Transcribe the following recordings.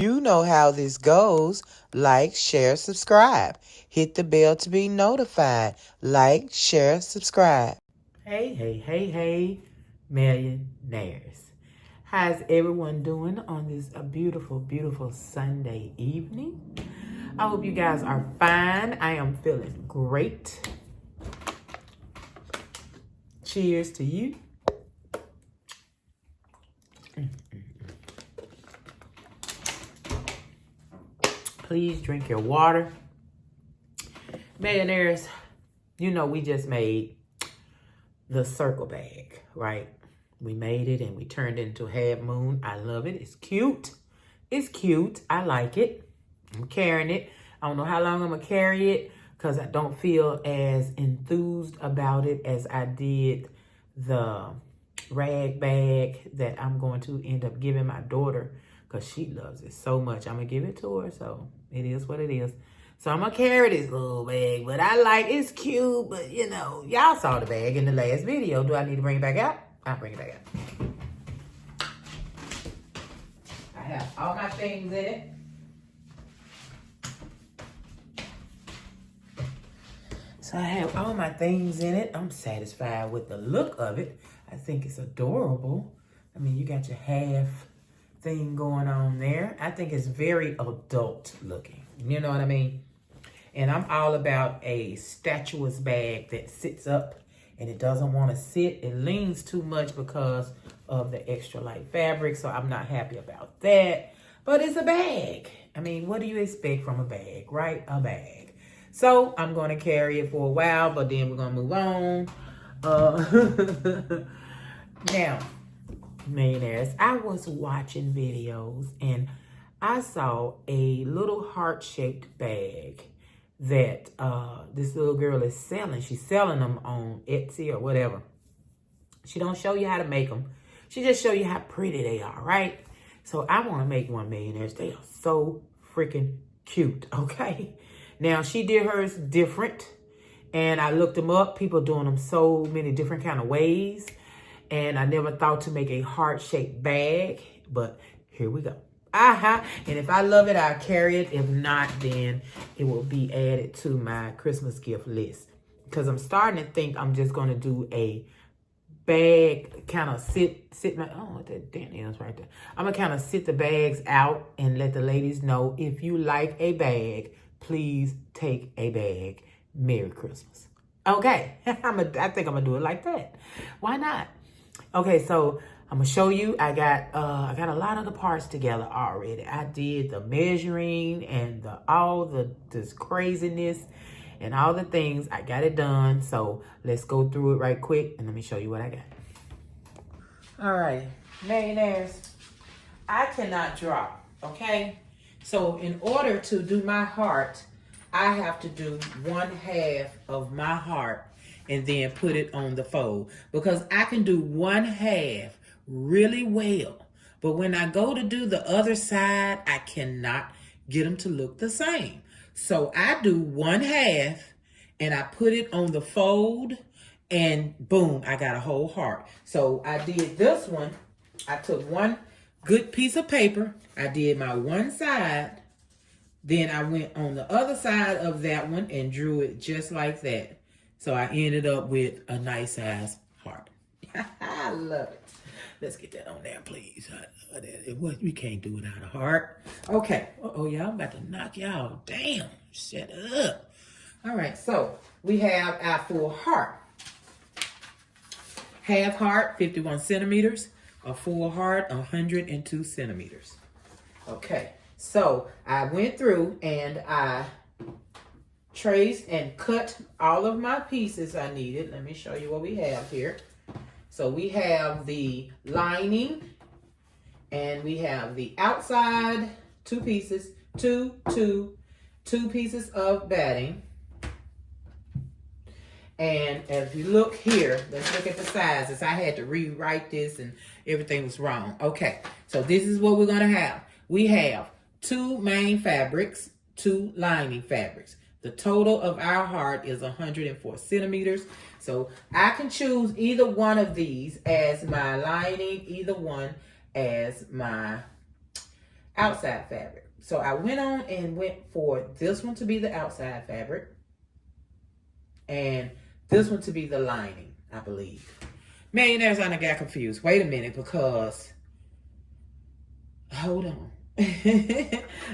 You know how this goes. Like, share, subscribe. Hit the bell to be notified. Like, share, subscribe. Hey, millionaires. How's everyone doing on this beautiful Sunday evening? I hope you guys are fine. I am feeling great. Cheers to you. Please drink your water. Millionaires, you know we just made the circle bag, right? We made it and we turned it into a half moon. I love it. It's cute. It's cute. I like it. I'm carrying it. I don't know how long I'm going to carry it because I don't feel as enthused about it as I did the rag bag that I'm going to end up giving my daughter because she loves it so much. I'm going to give it to her, so it is what it is. So I'm going to carry this little bag, but I like it's cute, but you know, y'all saw the bag in the last video. Do I need to bring it back out? I'll bring it back out. I have all my things in it. So I have all my things in it. I'm satisfied with the look of it. I think it's adorable. I mean, you got your half thing going on there. I think it's very adult looking. You know what I mean? And I'm all about a statuous bag that sits up and it doesn't want to sit. It leans too much because of the extra light fabric. So I'm not happy about that. But it's a bag. I mean, what do you expect from a bag, right? A bag. So I'm going to carry it for a while, but then we're going to move on. Now, millionaires, I was watching videos and I saw a little heart-shaped bag that this little girl is selling. She's selling them on Etsy or whatever. She don't show you how to make them. She just show you how pretty they are, right? So I want to make one, millionaires. They are so freaking cute, okay? Now, she did hers different, and I looked them up. People doing them so many different kind of ways, and I never thought to make a heart-shaped bag, but here we go. And if I love it, I'll carry it. If not, then it will be added to my Christmas gift list. Because I'm starting to think I'm just going to do a bag, kind of sit my, oh, that damn is right there. I'm going to kind of sit the bags out and let the ladies know, if you like a bag, please take a bag. Merry Christmas. Okay. I think I'm going to do it like that. Why not? Okay, so I'm gonna show you. I got a lot of the parts together already. I did the measuring and this craziness and all the things. I got it done. So let's go through it right quick and let me show you what I got. All right, millionaires, I cannot draw. Okay, so in order to do my heart, I have to do 1/2 of my heart and then put it on the fold, because I can do 1/2 really well, but when I go to do the other side, I cannot get them to look the same. So I do 1/2 and I put it on the fold, and boom, I got a whole heart. So I did this one. I took one good piece of paper, I did my one side, then I went on the other side of that one and drew it just like that. So I ended up with a nice size heart. I love it. Let's get that on there, please. I love that. We can't do without a heart. Okay. Uh-oh, y'all. I'm about to knock y'all down. Shut up. All right. So we have our full heart. Half heart, 51 centimeters. A full heart, 102 centimeters. Okay. So I went through and I traced and cut all of my pieces I needed. Let me show you what we have here. So we have the lining and we have the outside 2 pieces, two pieces of batting. And if you look here, let's look at the sizes. I had to rewrite this and everything was wrong. Okay, so this is what we're gonna have. We have 2 main fabrics, 2 lining fabrics. The total of our heart is 104 centimeters. So I can choose either one of these as my lining, either one as my outside fabric. So I went on and went for this one to be the outside fabric and this one to be the lining, I believe. Millionaires, I got confused. Wait a minute, because hold on.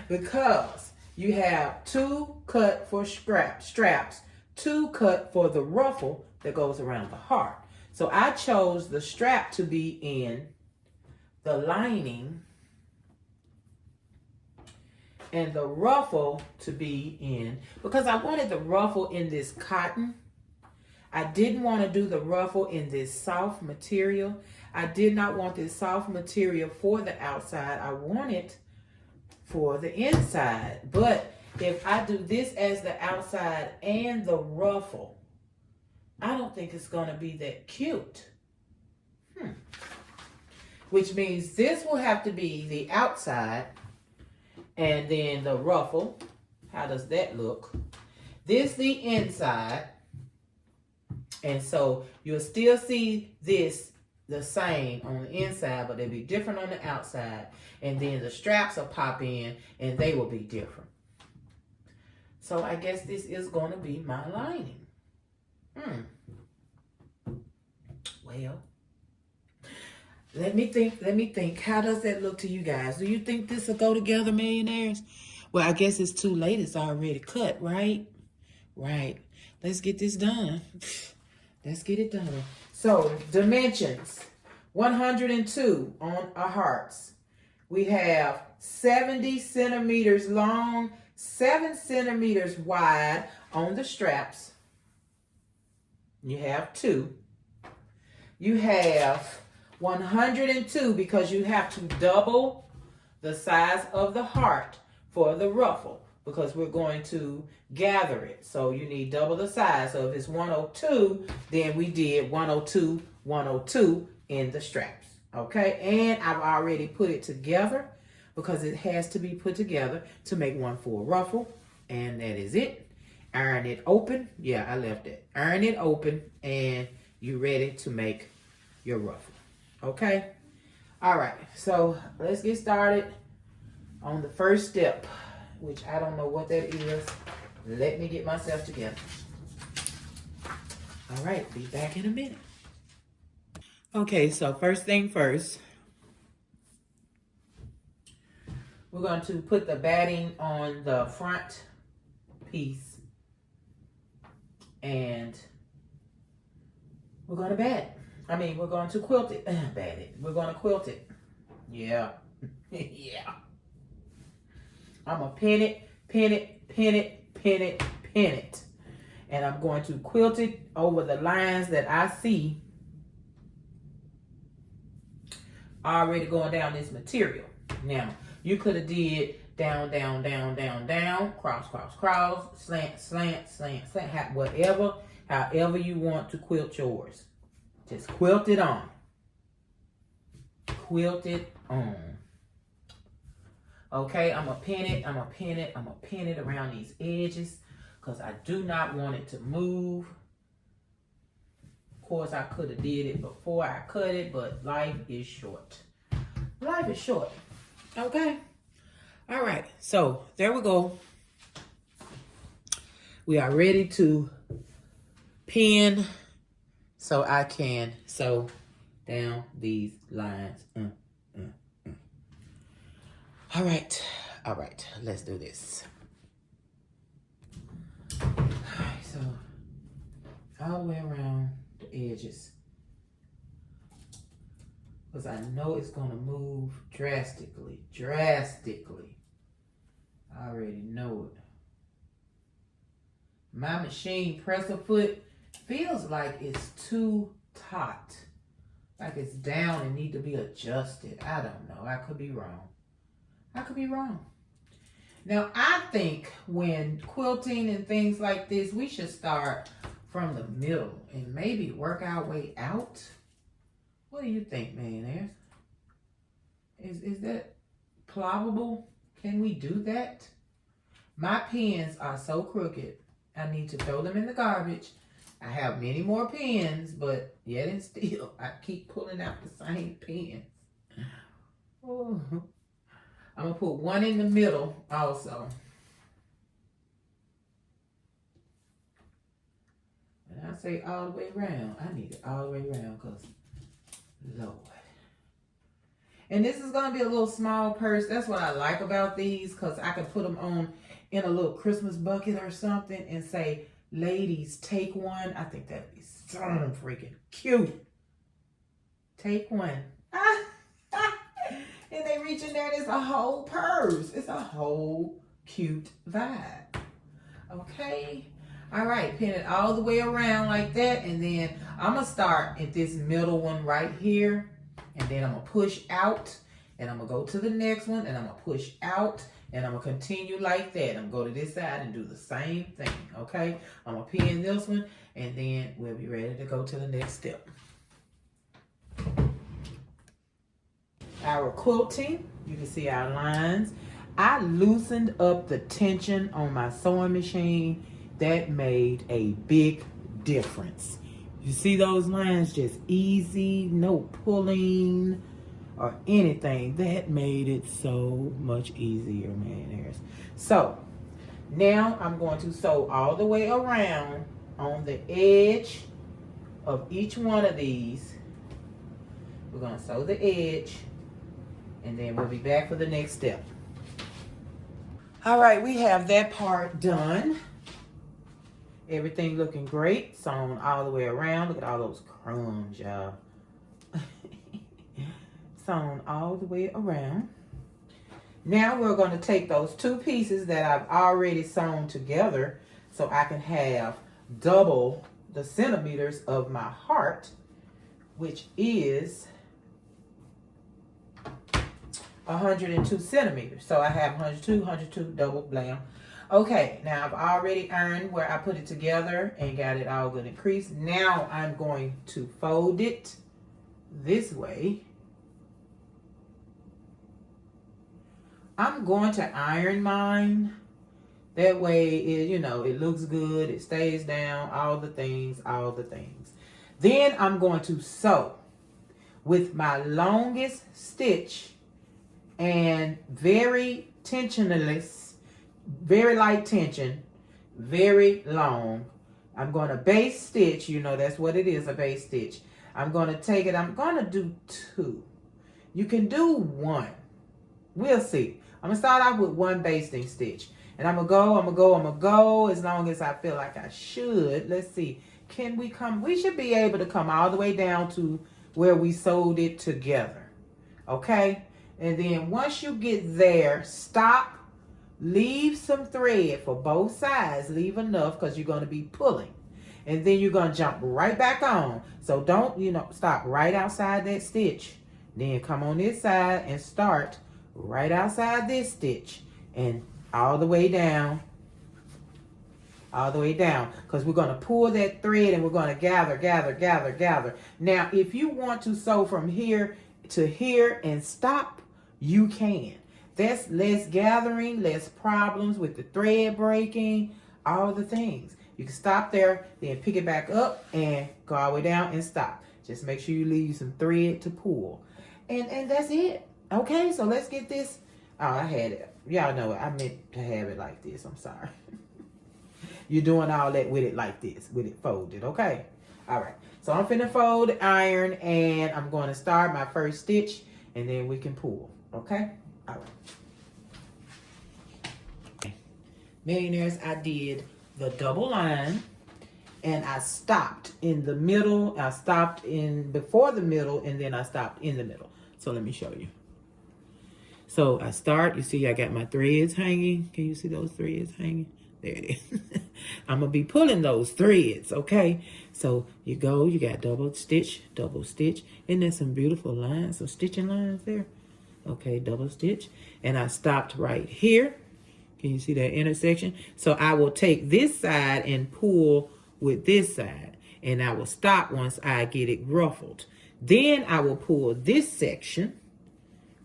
Because you have 2 cut for straps, 2 cut for the ruffle that goes around the heart. So I chose the strap to be in the lining and the ruffle to be in, because I wanted the ruffle in this cotton. I didn't want to do the ruffle in this soft material. I did not want this soft material for the outside. I want it for the inside. But if I do this as the outside and the ruffle, I don't think it's going to be that cute. Which means this will have to be the outside and then the ruffle. How does that look? This the inside. And so you'll still see this the same on the inside, but they'll be different on the outside. And then the straps will pop in and they will be different. So I guess this is going to be my lining. Well, let me think. How does that look to you guys? Do you think this will go together, millionaires? Well, I guess it's too late. It's already cut, right? Right. Let's get this done. Let's get it done. So, dimensions. 102 on our hearts. We have 70 centimeters long, 7 centimeters wide on the straps. You have 2. You have 102 because you have to double the size of the heart for the ruffle, because we're going to gather it. So you need double the size. So if it's 102, then we did 102, 102 in the straps. Okay, and I've already put it together because it has to be put together to make one for a ruffle. And that is it. Iron it open. Yeah, I left it. Iron it open and you're ready to make your ruffle. Okay? All right, so let's get started on the first step, which I don't know what that is. Let me get myself together. All right, be back in a minute. Okay, so first thing first, we're going to put the batting on the front piece and we're going to bat. We're going to quilt it. Bat it. We're going to quilt it. Yeah. Yeah. I'm going to pin it, pin it, pin it, pin it, pin it. And I'm going to quilt it over the lines that I see already going down this material. Now, you could have did down, down, down, down, down, cross, cross, cross, slant, slant, slant, slant, whatever, however you want to quilt yours. Just quilt it on. Quilt it on. Okay, I'm going to pin it, I'm going to pin it, I'm going to pin it around these edges because I do not want it to move. Of course, I could have did it before I cut it, but life is short. Life is short. Okay? All right, so there we go. We are ready to pin so I can sew down these lines. All right, let's do this. All right, so all the way around the edges, because I know it's going to move drastically. I already know it. My machine presser foot feels like it's too taut, like it's down and need to be adjusted. I don't know. I could be wrong. Now, I think when quilting and things like this, we should start from the middle and maybe work our way out. What do you think, millionaires? Is that plausible? Can we do that? My pens are so crooked. I need to throw them in the garbage. I have many more pens, but yet and still, I keep pulling out the same pens. Oh. I'm going to put one in the middle also. And I say all the way around. I need it all the way around because, Lord. And this is going to be a little small purse. That's what I like about these, because I can put them on in a little Christmas bucket or something and say, ladies, take one. I think that'd be so freaking cute. Take one. And they reach in there and it's a whole purse. It's a whole cute vibe. Okay. All right. Pin it all the way around like that. And then I'm going to start at this middle one right here. And then I'm going to push out. And I'm going to go to the next one. And I'm going to push out. And I'm going to continue like that. I'm going to go to this side and do the same thing. Okay. I'm going to pin this one. And then we'll be ready to go to the next step. Our quilting, you can see our lines. I loosened up the tension on my sewing machine. That made a big difference. You see those lines, just easy, no pulling or anything. That made it so much easier, man. So now I'm going to sew all the way around on the edge of each one of these. We're going to sew the edge. And then we'll be back for the next step. All right, we have that part done. Everything looking great. Sewn all the way around. Look at all those crumbs, y'all. Sewn all the way around. Now we're going to take those two pieces that I've already sewn together so I can have double the centimeters of my heart, which is 102 centimeters. So I have 102, double blam. Okay, now I've already ironed where I put it together and got it all good and creased. Now I'm going to fold it this way. I'm going to iron mine. That way, it looks good. It stays down, all the things. Then I'm going to sew with my longest stitch and very tensionless, very light tension, very long. I'm going to base stitch. That's what it is, a base stitch. I'm going to take it. I'm going to do 2. You can do 1. We'll see. I'm going to start off with 1 basting stitch. And I'm going to go as long as I feel like I should. Let's see. Can we come? We should be able to come all the way down to where we sewed it together. Okay? And then once you get there, stop, leave some thread for both sides. Leave enough because you're going to be pulling. And then you're going to jump right back on. So don't, stop right outside that stitch. Then come on this side and start right outside this stitch. And all the way down. All the way down. Because we're going to pull that thread and we're going to gather. Now, if you want to sew from here to here and stop, you can. That's less gathering, less problems with the thread breaking, all the things. You can stop there, then pick it back up and go all the way down and stop. Just make sure you leave some thread to pull. And that's it. Okay, so let's get this. Oh, I had it. Y'all know it. I meant to have it like this. I'm sorry. You're doing all that with it like this, with it folded, okay? All right, so I'm finna fold, iron, and I'm going to start my first stitch, and then we can pull. Okay? All right. Millionaires, I did the double line and I stopped in the middle. I stopped in before the middle and then I stopped in the middle. So let me show you. So I start, you see I got my threads hanging. Can you see those threads hanging? There it is. I'm going to be pulling those threads, okay? So you go, you got double stitch, and there's some beautiful lines, some stitching lines there. Okay, double stitch. And I stopped right here. Can you see that intersection? So I will take this side and pull with this side. And I will stop once I get it ruffled. Then I will pull this section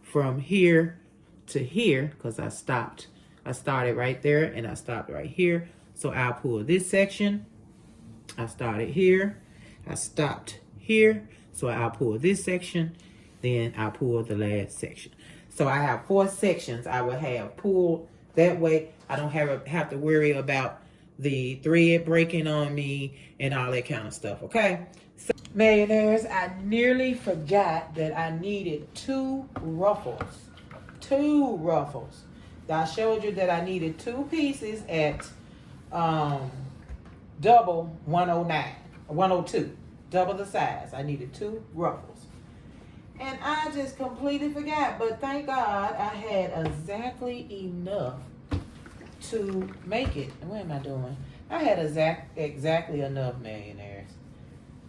from here to here because I stopped. I started right there and I stopped right here. So I'll pull this section. I started here. I stopped here. So I'll pull this section. Then I'll pull the last section. So I have 4 sections I will have pulled. That way I don't have to worry about the thread breaking on me and all that kind of stuff, okay? So, millionaires, I nearly forgot that I needed 2 ruffles. 2 ruffles. I showed you that I needed 2 pieces at double 109, 102, double the size. I needed 2 ruffles. And I just completely forgot, but thank God I had exactly enough to make it. What am I doing? I had exactly enough, millionaires.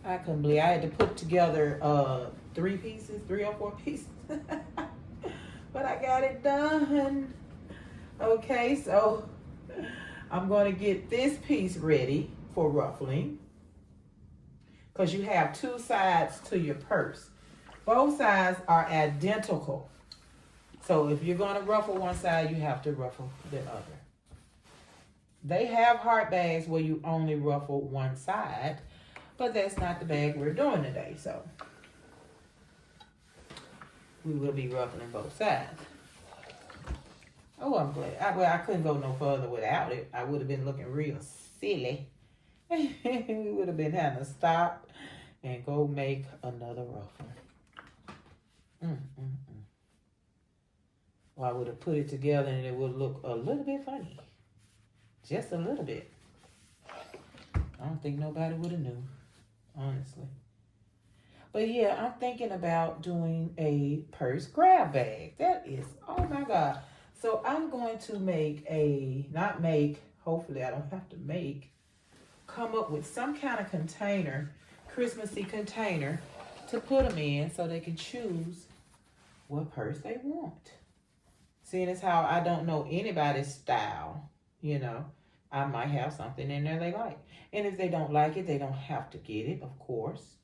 I couldn't believe I had to put together 3 pieces, 3 or 4 pieces. But I got it done. Okay, so I'm going to get this piece ready for ruffling, because you have 2 sides to your purse. Both sides are identical. So if you're going to ruffle one side, you have to ruffle the other. They have heart bags where you only ruffle one side, but that's not the bag we're doing today. So we will be ruffling both sides. Oh, I'm glad. I couldn't go no further without it. I would have been looking real silly. We would have been having to stop and go make another ruffle. Or I would have put it together and it would look a little bit funny. Just a little bit. I don't think nobody would have knew, honestly. But yeah, I'm thinking about doing a purse grab bag. That is, oh my God. So I'm going to hopefully I don't have to come up with some kind of container, Christmassy container, to put them in so they can choose what purse they want. Seeing as how I don't know anybody's style, I might have something in there they like. And if they don't like it, they don't have to get it, of course.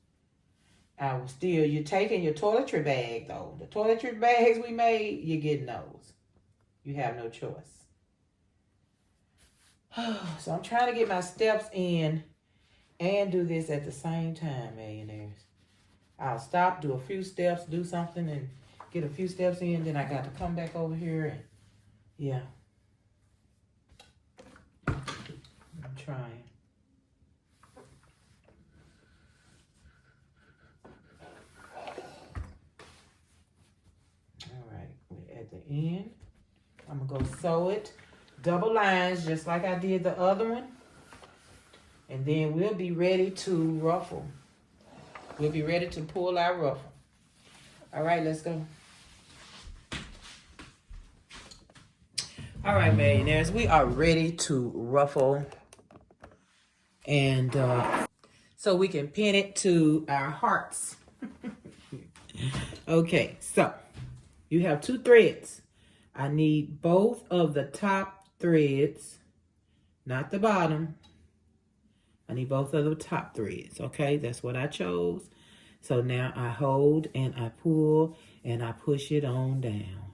You're taking your toiletry bag though. The toiletry bags we made, you're getting those. You have no choice. So I'm trying to get my steps in and do this at the same time, millionaires. I'll stop, do a few steps, do something, and get a few steps in. Then I got to come back over here and, yeah. I'm trying. All right, we're at the end. I'm going to go sew it. Double lines, just like I did the other one. And then we'll be ready to ruffle. We'll be ready to pull our ruffle. All right, let's go. All right, millionaires, we are ready to ruffle. And so we can pin it to our hearts. Okay, so you have 2 threads. I need both of the top threads, not the bottom. I need both of the top threads, okay? That's what I chose. So now I hold and I pull and I push it on down.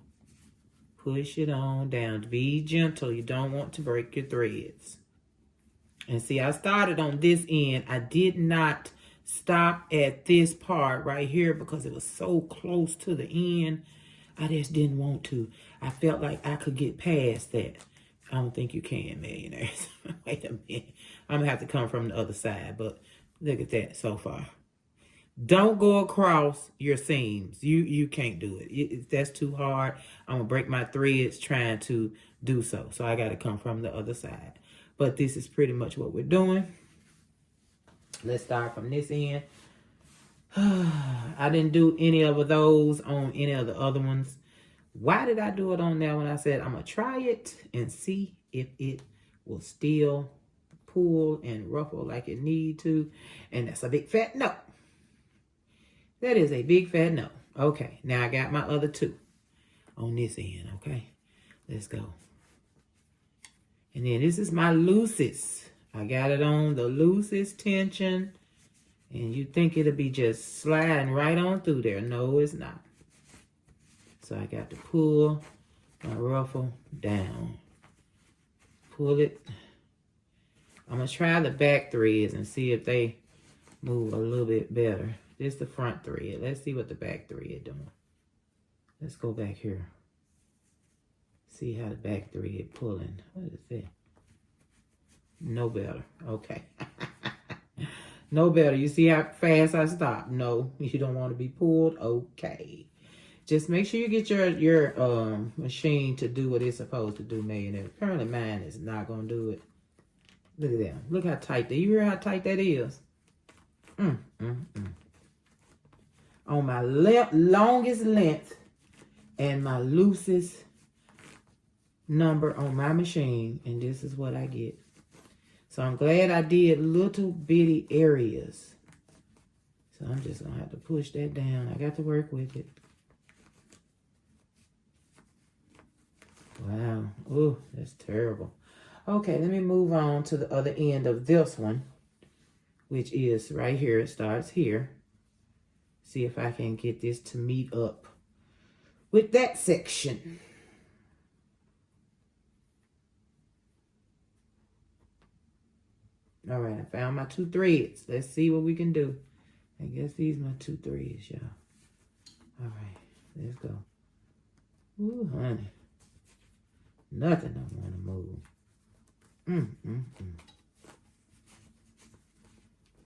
Push it on down. Be gentle. You don't want to break your threads. And see, I started on this end. I did not stop at this part right here because it was so close to the end. I just didn't want to. I felt like I could get past that. I don't think you can, millionaires. Wait a minute. I'm going to have to come from the other side, but look at that so far. Don't go across your seams. You can't do it. That's too hard. I'm going to break my threads trying to do so. So I got to come from the other side. But this is pretty much what we're doing. Let's start from this end. I didn't do any of those on any of the other ones. Why did I do it on that one? I said I'm going to try it and see if it will still pull and ruffle like it need to. And that's a big fat no. That is a big fat no. Okay, now I got my other 2 on this end, okay? Let's go. And then this is my loosest. I got it on the loosest tension. And you think it'll be just sliding right on through there. No, it's not. So I got to pull my ruffle down. Pull it. I'm going to try the back threads and see if they move a little bit better. This is the front thread. Let's see what the back thread doing. Let's go back here. See how the back thread pulling. What is that? No better. Okay. No better. You see how fast I stop? No, you don't want to be pulled. Okay. Just make sure you get your machine to do what it's supposed to do, man. Apparently mine is not gonna do it. Look at that. Look how tight that. You hear how tight that is? On my longest length and my loosest number on my machine, and this is what I get. So I'm glad I did little bitty areas. So I'm just gonna have to push that down. I got to work with it. Wow. Oh, that's terrible. Okay, let me move on to the other end of this one, which is right here. It starts here. See if I can get this to meet up with that section. All right, I found my 2 threads. Let's see what we can do. I guess these are my 2 threads, y'all. All right, let's go. Ooh, honey. Nothing I want to move.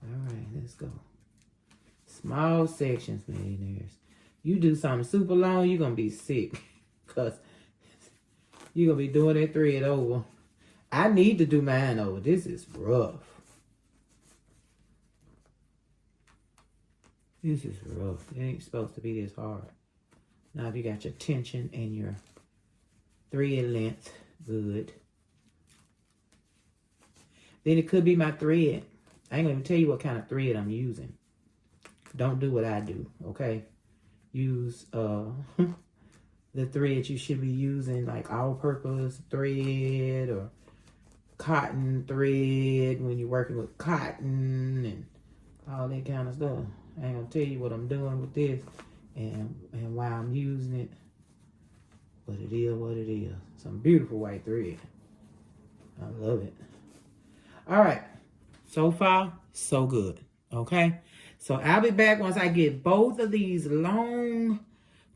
All right, let's go. Small sections, millionaires. You do something super long, you're going to be sick. Because you're going to be doing that thread over. I need to do mine over. This is rough. This is rough. It ain't supposed to be this hard. Now, if you got your tension and your thread length, good. Then it could be my thread. I ain't gonna even tell you what kind of thread I'm using. Don't do what I do, okay? Use the thread you should be using, like all-purpose thread or cotton thread when you're working with cotton and all that kind of stuff. I ain't gonna tell you what I'm doing with this and why I'm using it. But it is what it is. Some beautiful white thread. I love it. All right. So far, so good. Okay. So I'll be back once I get both of these long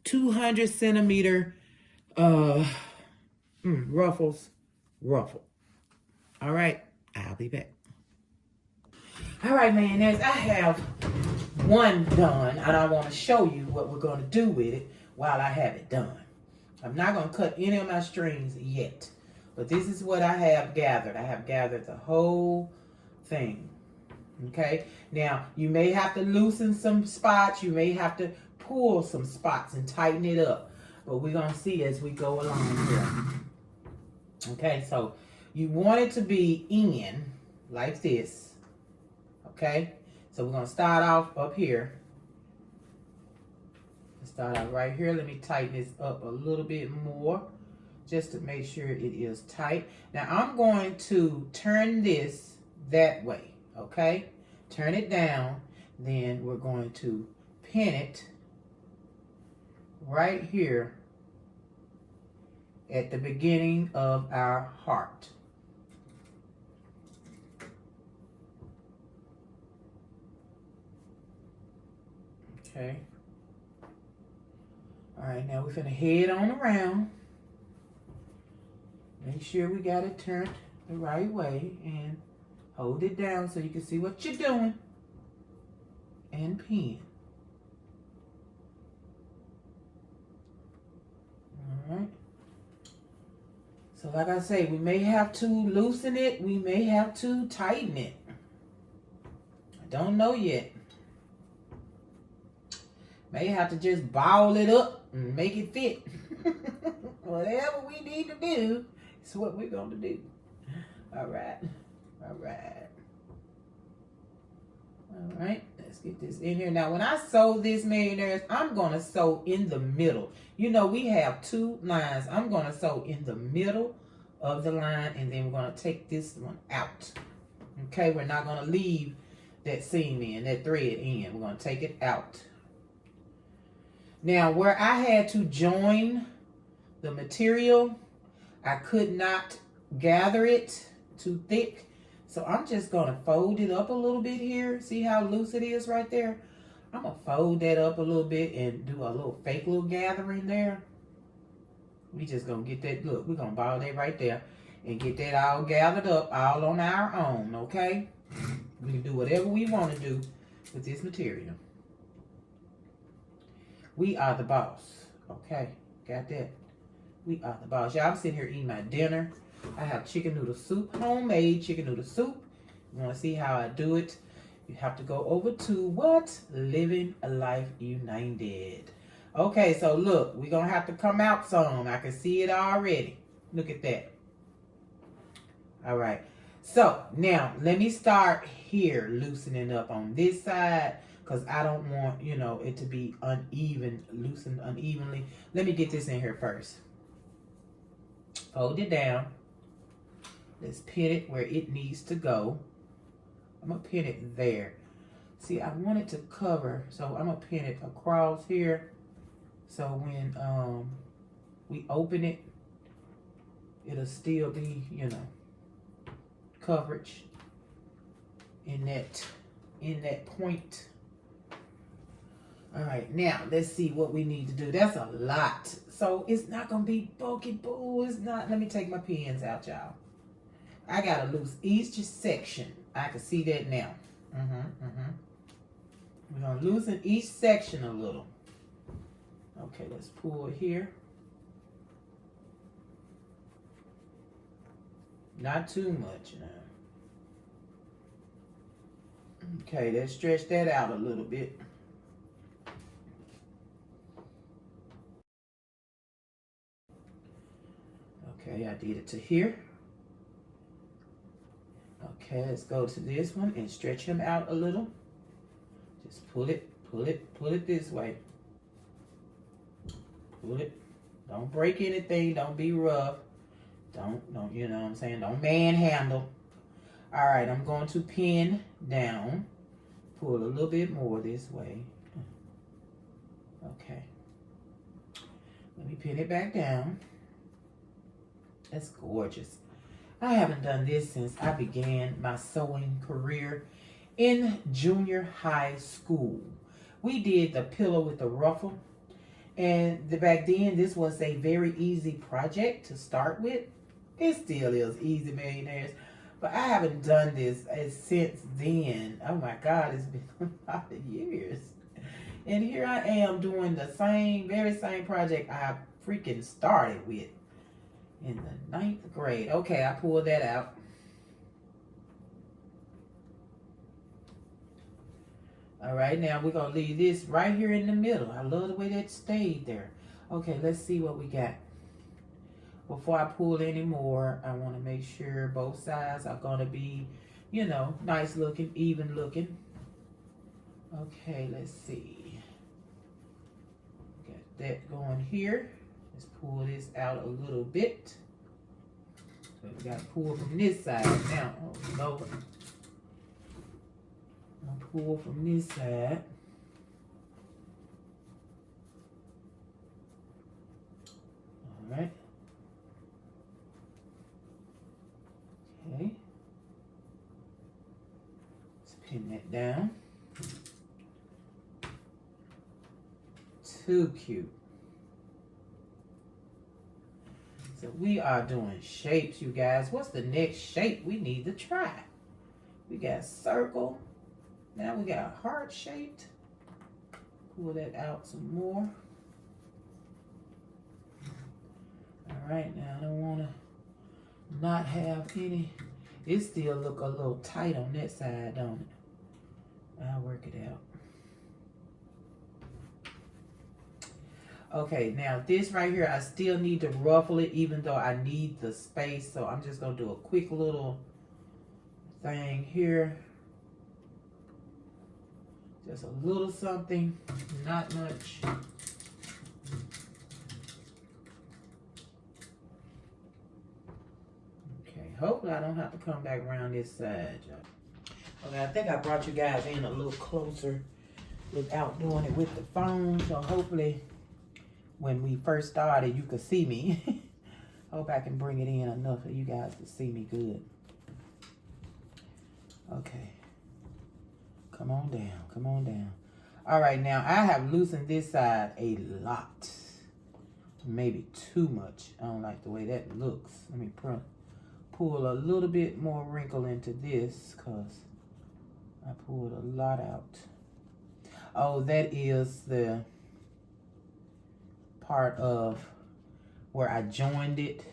200 centimeter ruffles ruffled. All right. I'll be back. All right, man. I have one done, and I want to show you what we're going to do with it while I have it done. I'm not going to cut any of my strings yet, but this is what I have gathered. I have gathered the whole thing. Okay, now you may have to loosen some spots. You may have to pull some spots and tighten it up, but we're going to see as we go along here. Okay, so you want it to be in like this. Okay, so we're going to start off up here. Start out right here. Let me tighten this up a little bit more just to make sure it is tight. Now I'm going to turn this that way, okay? Turn it down. Then we're going to pin it right here at the beginning of our heart. Okay. All right, now we're going to head on around. Make sure we got it turned the right way and hold it down so you can see what you're doing. And pin. All right. So like I say, we may have to loosen it. We may have to tighten it. I don't know yet. May have to just ball it up and make it fit. Whatever we need to do is what we're going to do. All right. All right. All right. Let's get this in here. Now, when I sew this, millionaires, I'm going to sew in the middle. You know, we have 2 lines. I'm going to sew in the middle of the line, and then we're going to take this one out. Okay? We're not going to leave that seam in, that thread in. We're going to take it out. Now, where I had to join the material, I could not gather it too thick. So I'm just going to fold it up a little bit here. See how loose it is right there? I'm going to fold that up a little bit and do a little fake little gathering there. We just gonna get that, look, we're gonna ball that right there and get that all gathered up all on our own, okay? We can do whatever we want to do with this material. We are the boss, okay? Got that? We are the boss. Y'all, I'm sitting here eating my dinner. I have chicken noodle soup, homemade chicken noodle soup. You want to see how I do it? You have to go over to what? Living a Life United. Okay, so look, we're going to have to come out some. I can see it already. Look at that. All right. So now let me start here loosening up on this side because I don't want, you know, it to be uneven, loosened unevenly. Let me get this in here first. Fold it down. Let's pin it where it needs to go. I'm going to pin it there. See, I want it to cover, so I'm going to pin it across here. So when we open it, it'll still be, you know, coverage in that point. All right, now let's see what we need to do. That's a lot. So it's not going to be bulky, boo. It's not. Let me take my pins out, y'all. I got to loose each section. I can see that now. We're going to loosen each section a little. Okay, let's pull it here. Not too much now. Okay, let's stretch that out a little bit. Okay, I did it to here. Okay, let's go to this one and stretch him out a little. Just pull it this way. Pull it. Don't break anything. Don't be rough. Don't, you know what I'm saying? Don't manhandle. All right, I'm going to pin down. Pull a little bit more this way. Okay. Let me pin it back down. That's gorgeous. I haven't done this since I began my sewing career in junior high school. We did the pillow with the ruffle. And back then, this was a very easy project to start with. It still is easy, millionaires. But I haven't done this since then. Oh my God, it's been a lot of years. And here I am doing the very same project I freaking started with in the 9th grade. Okay, I pulled that out. All right, now we're going to leave this right here in the middle. I love the way that stayed there. Okay, let's see what we got. Before I pull any more, I want to make sure both sides are going to be, you know, nice looking, even looking. Okay, let's see. Got that going here. Let's pull this out a little bit. So we got to pull from this side now. Oh, Lord. I'll pull from this side. All right. Okay. Let's pin that down. Too cute. So we are doing shapes, you guys. What's the next shape we need to try? We got circle. Now we got heart shaped. Pull that out some more. All right, now I don't want to not have any. It still look a little tight on that side, don't it? I'll work it out. Okay, now this right here, I still need to ruffle it even though I need the space. So I'm just going to do a quick little thing here. Just a little something, not much. Okay, hopefully I don't have to come back around this side, y'all. Okay, I think I brought you guys in a little closer without doing it with the phone. So hopefully when we first started, you could see me. Hope I can bring it in enough for you guys to see me good. Okay. Come on down, come on down. All right, now I have loosened this side a lot. maybe too much. I don't like the way that looks. Let me pull a little bit more wrinkle into this because I pulled a lot out. Oh, that is the part of where I joined it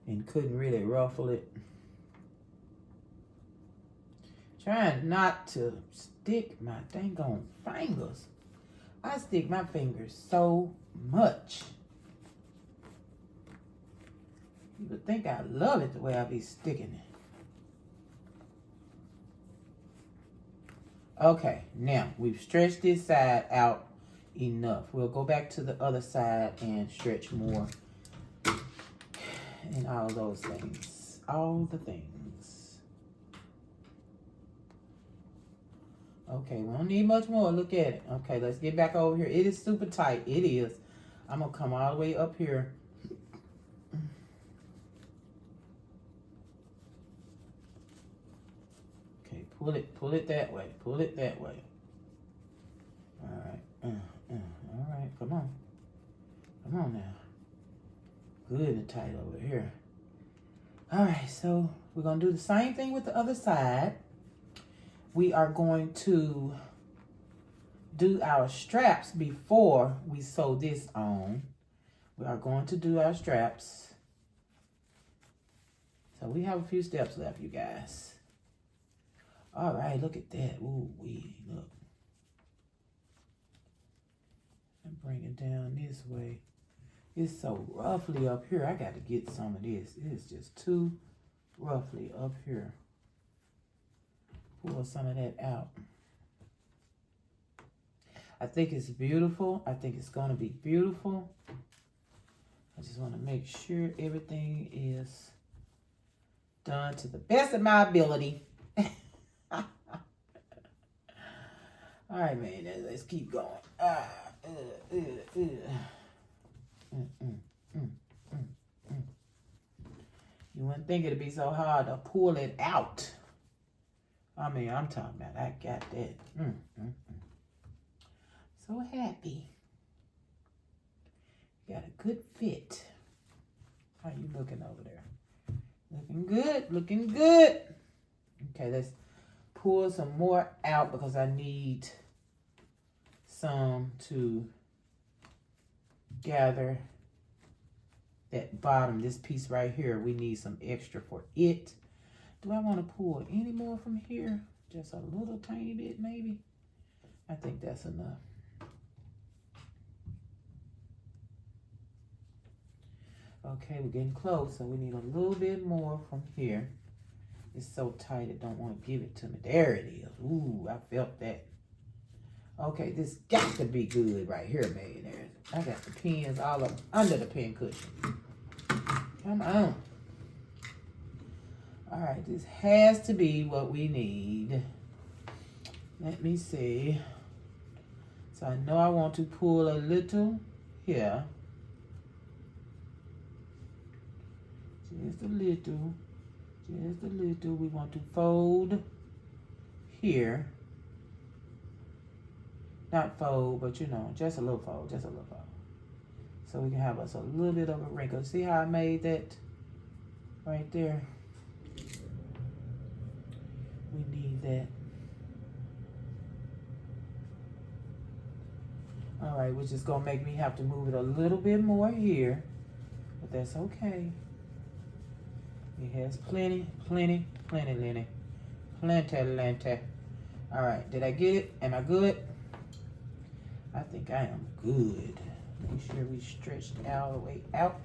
and couldn't really ruffle it. Trying not to stick my dang on fingers. I stick my fingers so much. You would think I love it the way I be sticking it. Okay, now we've stretched this side out enough. We'll go back to the other side and stretch more. And all those things. All the things. Okay, we don't need much more. Look at it. Okay, let's get back over here. It is super tight. It is. I'm going to come all the way up here. Okay, pull it that way. Pull it that way. All right. All right, come on. Come on now. Good and tight over here. All right, so we're going to do the same thing with the other side. We are going to do our straps before we sew this on. We are going to do our straps. So we have a few steps left, you guys. All right, look at that. Ooh, look. And bring it down this way. It's so roughly up here. I got to get some of this. It's just too roughly up here. Pull some of that out. I think it's beautiful. I think it's going to be beautiful. I just want to make sure everything is done to the best of my ability. All right, man. Let's keep going. You wouldn't think it'd be so hard to pull it out. I mean, I'm talking about I got that. So happy. Got a good fit. How you looking over there? Looking good, looking good. Okay, let's pull some more out because I need some to gather that bottom, this piece right here. We need some extra for it. Do I want to pull any more from here? Just a little tiny bit, maybe? I think that's enough. Okay, we're getting close, so we need a little bit more from here. It's so tight, it don't want to give it to me. There it is. Ooh, I felt that. Okay, this got to be good right here, man. I got the pins all up under the pin cushion. Come on. All right, this has to be what we need. Let me see. So I know I want to pull a little here. Just a little. Just a little. We want to fold here. Not fold, but you know, just a little fold. Just a little fold. So we can have us a little bit of a wrinkle. See how I made that right there? We need that. All right, which is gonna make me have to move it a little bit more here, but that's okay. It has plenty, Lenny. Plenty. All right, did I get it? Am I good? I think I am good. Make sure we stretched all the way out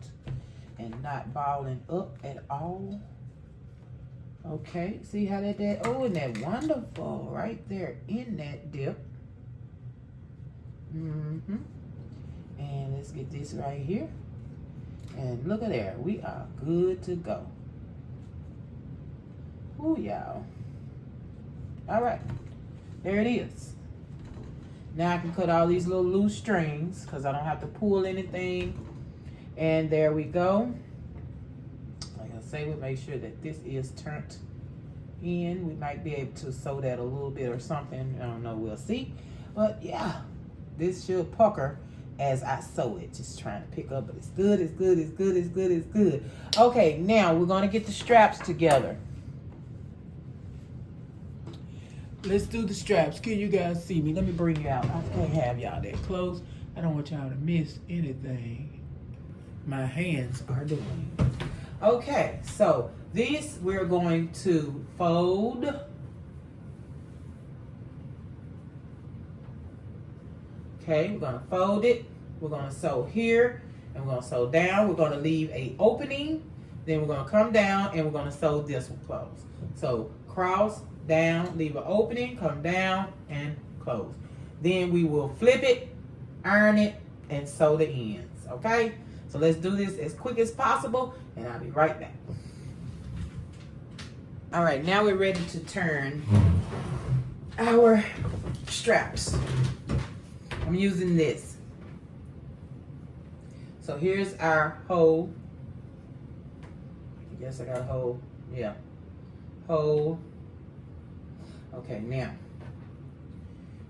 and not balling up at all. Okay, see how that did? Oh, isn't that wonderful? Right there in that dip. And let's get this right here. And look at there. We are good to go. Ooh, y'all. All right. There it is. Now I can cut all these little loose strings because I don't have to pull anything. And there we go. Like I say, we'll make sure that this is turned in. We might be able to sew that a little bit or something. I don't know. We'll see. But yeah, this should pucker as I sew it. Just trying to pick up, but it's good, it's good, it's good, it's good, it's good. Okay, now we're gonna get the straps together. Let's do the straps. Can you guys see me? Let me bring you out. I can't have y'all that close. I don't want y'all to miss anything my hands are doing. Okay, so this we're going to fold. Okay, we're gonna fold it. We're gonna sew here, and we're gonna sew down. We're gonna leave a opening. Then we're gonna come down, and we're gonna sew this one close. So cross, down, leave an opening, come down, and close. Then we will flip it, iron it, and sew the ends. Okay? So let's do this as quick as possible, and I'll be right back. All right, now we're ready to turn our straps. I'm using this. So here's our hole. I guess I got a hole. Yeah. Hole. Okay, now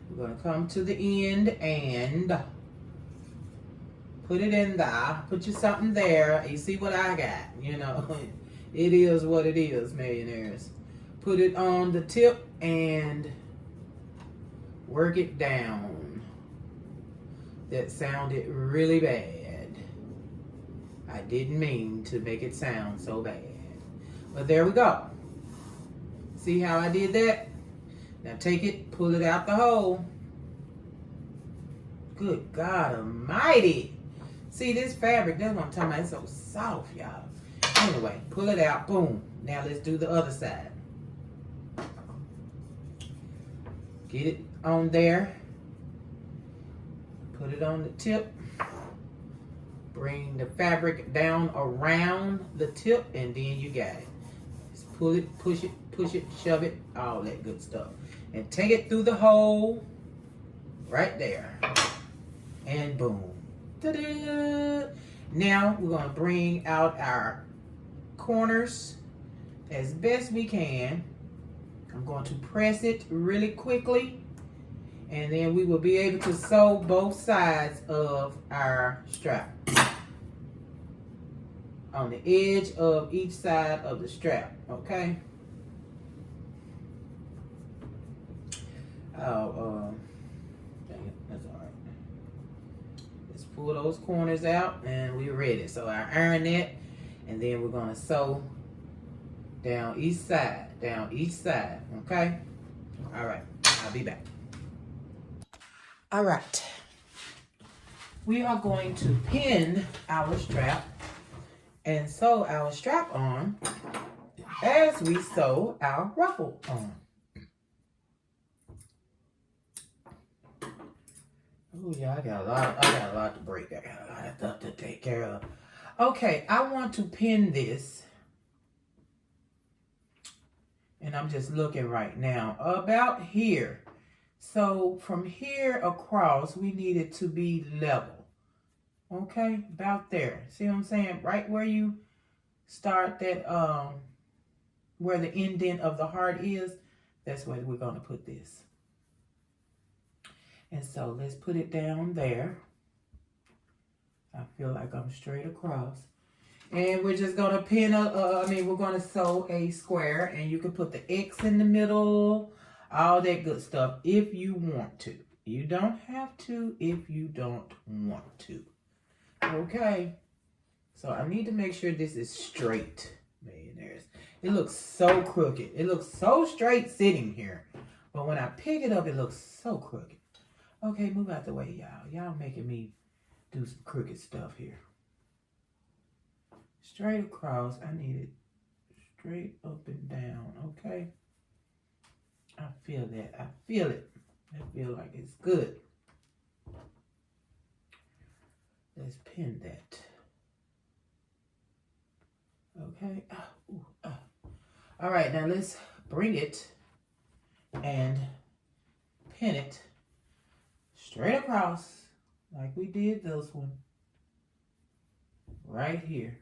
we're going to come to the end and put it in there. Put you something there. You see what I got, you know. It is what it is, millionaires. Put it on the tip and work it down. That sounded really bad. I didn't mean to make it sound so bad. But there we go. See how I did that? Now take it, pull it out the hole. Good God Almighty. See this fabric, that's what I'm talking about. It's so soft, y'all. Anyway, pull it out, boom. Now let's do the other side. Get it on there. Put it on the tip. Bring the fabric down around the tip, and then you got it. Just pull it, push it, shove it, all that good stuff. And take it through the hole right there. And boom. Ta-da! Now we're going to bring out our corners as best we can. I'm going to press it really quickly, and then we will be able to sew both sides of our strap. On the edge of each side of the strap, okay? Dang it, that's all right. Let's pull those corners out, and we're ready. So I iron that, and then we're gonna sew down each side, okay? All right, I'll be back. All right, we are going to pin our strap and sew our strap on as we sew our ruffle on. Oh yeah, I got a lot to break. I got a lot of stuff to take care of. Okay, I want to pin this, and I'm just looking right now about here. So from here across, we need it to be level. Okay, about there. See what I'm saying? Right where you start that, where the indent of the heart is, that's where we're gonna put this. And so let's put it down there. I feel like I'm straight across. And we're just gonna pin we're gonna sew a square, and you can put the X in the middle, all that good stuff if you want to. You don't have to if you don't want to. Okay. So I need to make sure this is straight, millionaires. It looks so crooked. It looks so straight sitting here. But when I pick it up, it looks so crooked. Okay, move out the way, y'all. Y'all making me do some crooked stuff here. Straight across. I need it straight up and down, okay? I feel that. I feel it. I feel like it's good. Let's pin that. Okay. All right, now let's bring it and pin it straight across like we did this one. Right here.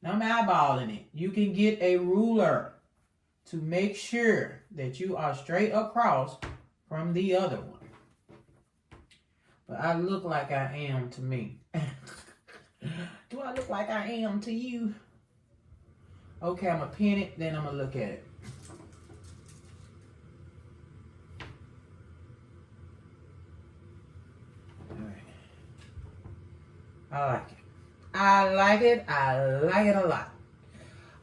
Now I'm eyeballing it. You can get a ruler to make sure that you are straight across from the other one. But I look like I am to me. Do I look like I am to you? Okay, I'm going to pin it, then I'm going to look at it. All right. I like it. I like it. I like it a lot.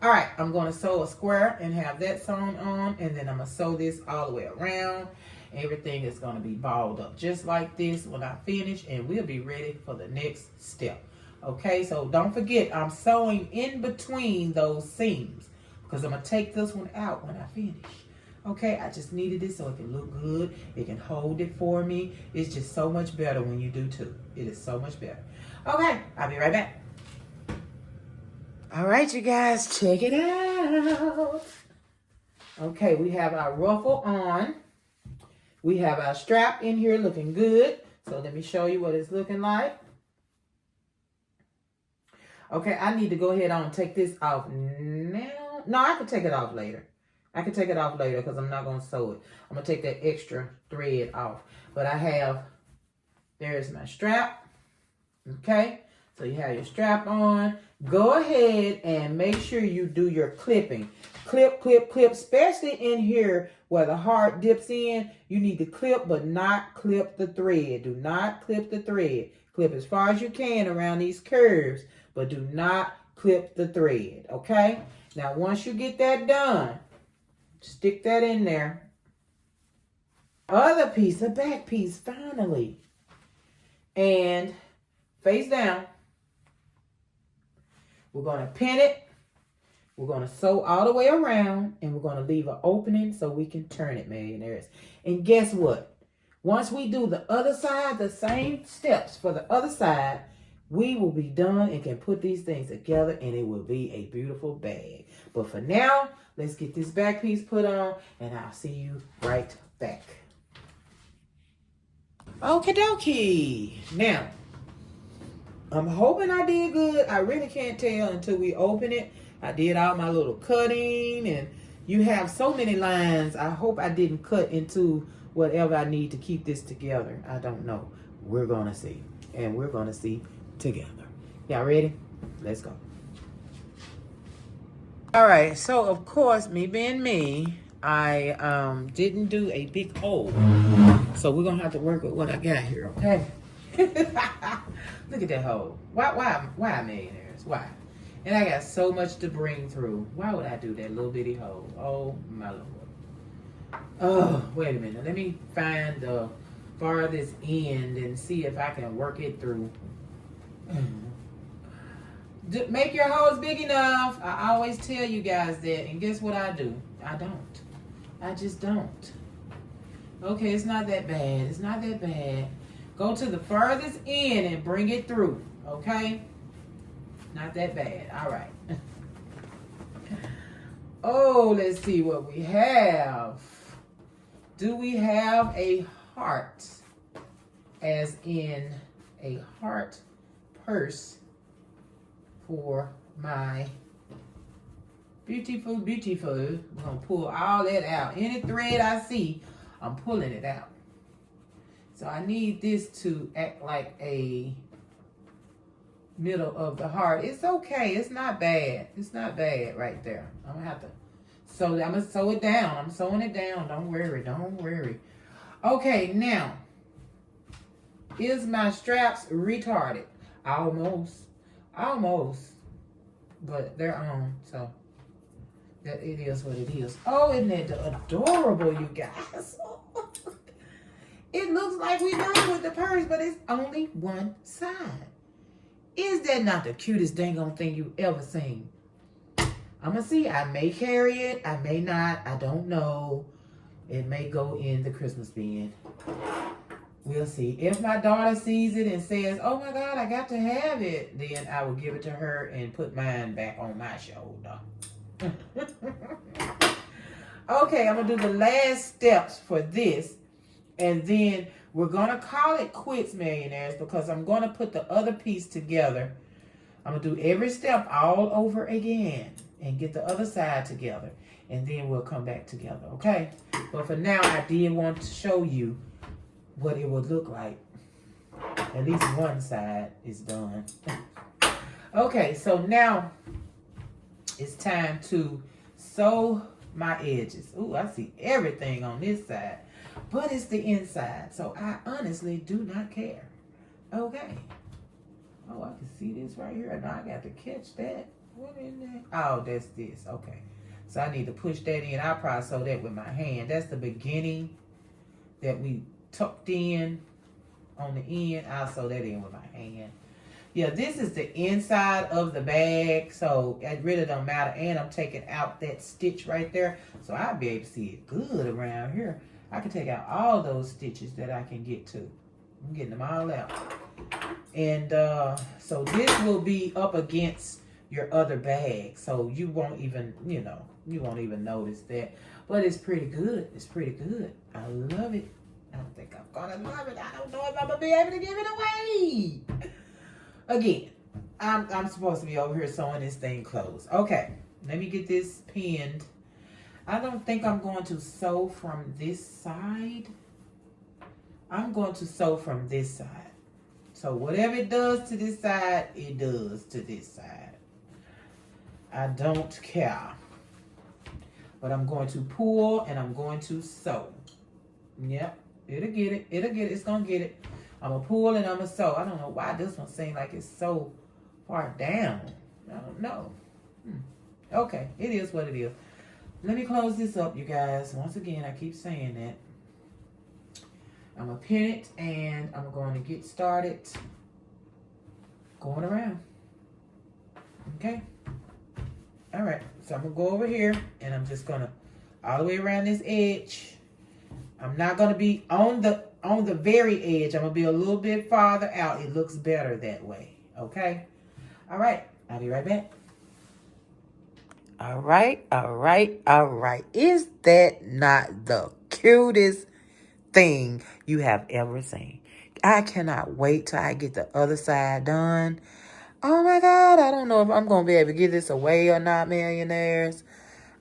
All right, I'm going to sew a square and have that sewn on, and then I'm going to sew this all the way around. Everything is going to be balled up just like this when I finish, and we'll be ready for the next step. Okay, so don't forget, I'm sewing in between those seams because I'm going to take this one out when I finish. Okay, I just needed it so it can look good. It can hold it for me. It's just so much better when you do too. It is so much better. Okay, I'll be right back. All right, you guys, check it out. Okay, we have our ruffle on. We have our strap in here looking good. So let me show you what it's looking like. Okay, I need to go ahead and take this off now. No, I can take it off later. I can take it off later because I'm not going to sew it. I'm going to take that extra thread off. But I have, there's my strap. Okay, so you have your strap on. Go ahead and make sure you do your clipping. Clip, clip, clip, especially in here where the heart dips in. You need to clip, but not clip the thread. Do not clip the thread. Clip as far as you can around these curves, but do not clip the thread, okay? Now, once you get that done, stick that in there. Other piece, the back piece, finally. And face down. We're going to pin it. We're going to sew all the way around, and we're going to leave an opening so we can turn it, millionaires. And guess what? Once we do the other side, the same steps for the other side, we will be done and can put these things together, and it will be a beautiful bag. But for now, let's get this back piece put on, and I'll see you right back. Okie dokie. Now, I'm hoping I did good. I really can't tell until we open it. I did all my little cutting, and you have so many lines. I hope I didn't cut into whatever I need to keep this together. I don't know. We're going to see, and we're going to see together. Y'all ready? Let's go. All right, so of course, me being me, I didn't do a big hole. So we're going to have to work with what I got here, okay? Look at that hole. Why millionaires? Why? And I got so much to bring through. Why would I do that little bitty hole? Oh, my Lord. Oh, wait a minute. Let me find the farthest end and see if I can work it through. Make your holes big enough. I always tell you guys that. And guess what I do? I don't. I just don't. Okay, it's not that bad. It's not that bad. Go to the furthest end and bring it through. Okay? Not that bad. All right. Oh, let's see what we have. Do we have a heart? As in a heart purse for my beautiful, beautiful. We're going to pull all that out. Any thread I see, I'm pulling it out. So I need this to act like a middle of the heart. It's okay. It's not bad. It's not bad right there. I'm going to have to sew. I'm going to sew it down. I'm sewing it down. Don't worry. Don't worry. Okay, now. Is my straps retarded? Almost. But they're on. So that it is what it is. Oh, isn't it adorable, you guys? It looks like we're done with the purse, but it's only one side. Is that not the cutest dang on thing you ever seen? I'm going to see. I may carry it. I may not. I don't know. It may go in the Christmas bin. We'll see. If my daughter sees it and says, oh my God, I got to have it, then I will give it to her and put mine back on my shoulder. Okay, I'm going to do the last steps for this. And then we're going to call it quits, millionaires, because I'm going to put the other piece together. I'm going to do every step all over again and get the other side together. And then we'll come back together, okay? But for now, I did want to show you what it would look like At least one side is done. Okay, so now it's time to sew my edges. Ooh, I see everything on this side, but it's the inside, so I honestly do not care. Okay. Oh, I can see this right here. Now I got to catch that. What in there? Oh, that's this. Okay. So I need to push that in. I'll probably sew that with my hand. That's the beginning that we tucked in on the end. I'll sew that in with my hand. Yeah, this is the inside of the bag, so it really don't matter. And I'm taking out that stitch right there, so I'll be able to see it good around here. I can take out all those stitches that I can get to. I'm getting them all out. And so this will be up against your other bag, so you won't even, you won't even notice that. But it's pretty good. It's pretty good. I love it. I don't think I'm gonna love it. I don't know if I'm gonna be able to give it away. Again, I'm supposed to be over here sewing this thing closed. Okay, let me get this pinned. I don't think I'm going to sew from this side. I'm going to sew from this side. So whatever it does to this side, it does to this side. I don't care. But I'm going to pull and I'm going to sew. Yep, it'll get it. It'll get it. It's going to get it. I'm going to pull and I'm going to sew. I don't know why this one seems like it's so far down. I don't know. Okay, it is what it is. Let me close this up, you guys. Once again, I keep saying that. I'm going to pin it and I'm going to get started going around. Okay? All right, so I'm going to go over here and I'm just going to all the way around this edge. I'm not going to be on the very edge. I'm going to be a little bit farther out. It looks better that way. Okay? All right, I'll be right back. All right. Is that not the cutest thing you have ever seen? I cannot wait till I get the other side done. Oh my God, I don't know if I'm going to be able to give this away or not, millionaires.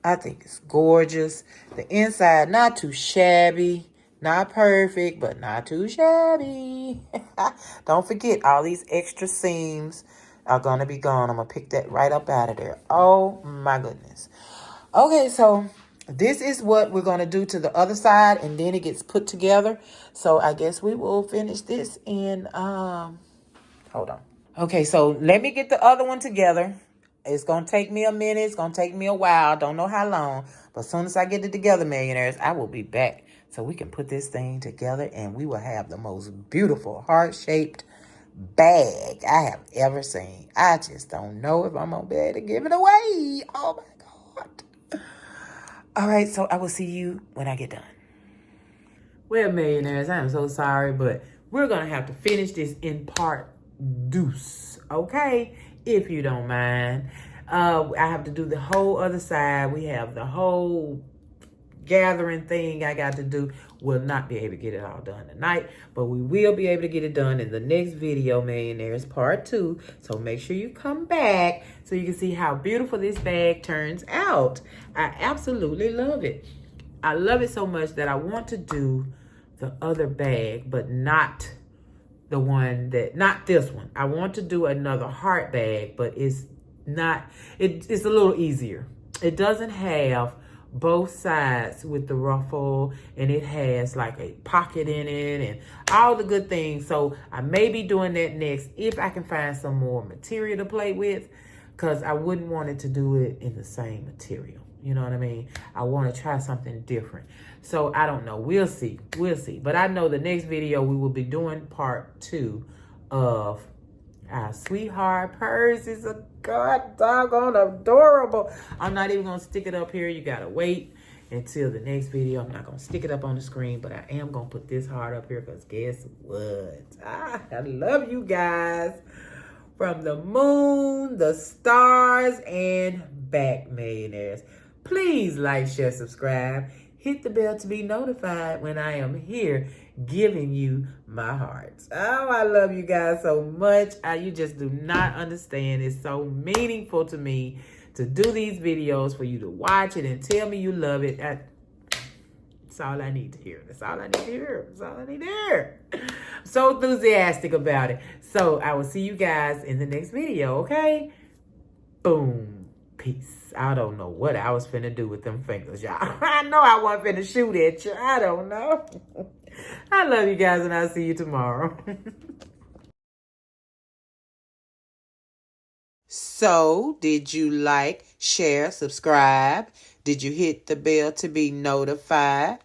I think it's gorgeous. The inside, not too shabby. Not perfect, but not too shabby. Don't forget, all these extra seams are going to be gone. I'm going to pick that right up out of there. Oh my goodness. Okay, so this is what we're going to do to the other side, and then it gets put together. So I guess we will finish this in, hold on. Okay, so let me get the other one together. It's going to take me a minute. It's going to take me a while. Don't know how long. But as soon as I get it together, millionaires, I will be back. So we can put this thing together and we will have the most beautiful heart-shaped bag I have ever seen. I just don't know if I'm going to be able to give it away. Oh, my God. All right, so I will see you when I get done. Well, millionaires, I am so sorry, but we're going to have to finish this in part deuce, okay? If you don't mind. I have to do the whole other side. We have the whole gathering thing I got to do. We'll not be able to get it all done tonight, but we will be able to get it done in the next video, millionaires, part 2. So make sure you come back so you can see how beautiful this bag turns out. I absolutely love it. I love it so much that I want to do the other bag, but not the one that, not this one. I want to do another heart bag, but it's not, it's a little easier. It doesn't have both sides with the ruffle, and it has like a pocket in it and all the good things. So I may be doing that next if I can find some more material to play with, because I wouldn't want it to do it in the same material. You know what I mean? I want to try something different. So I don't know. We'll see. We'll see. But I know the next video we will be doing part 2 of our sweetheart purse. Is a god doggone adorable. I'm not even going to stick it up here. You got to wait until the next video. I'm not going to stick it up on the screen, but I am going to put this heart up here because guess what? I love you guys. From the moon, the stars, and back, millionaires. Please like, share, subscribe. Hit the bell to be notified when I am here giving you my heart. Oh, I love you guys so much. You just do not understand. It's so meaningful to me to do these videos for you to watch it and tell me you love it. That's all I need to hear. That's all I need to hear. That's all I need to hear. I'm so enthusiastic about it. So I will see you guys in the next video, okay? Boom. Peace. I don't know what I was finna do with them fingers, y'all. I know I wasn't finna shoot at you. I don't know. I love you guys, and I'll see you tomorrow. So, did you like, share, subscribe? Did you hit the bell to be notified?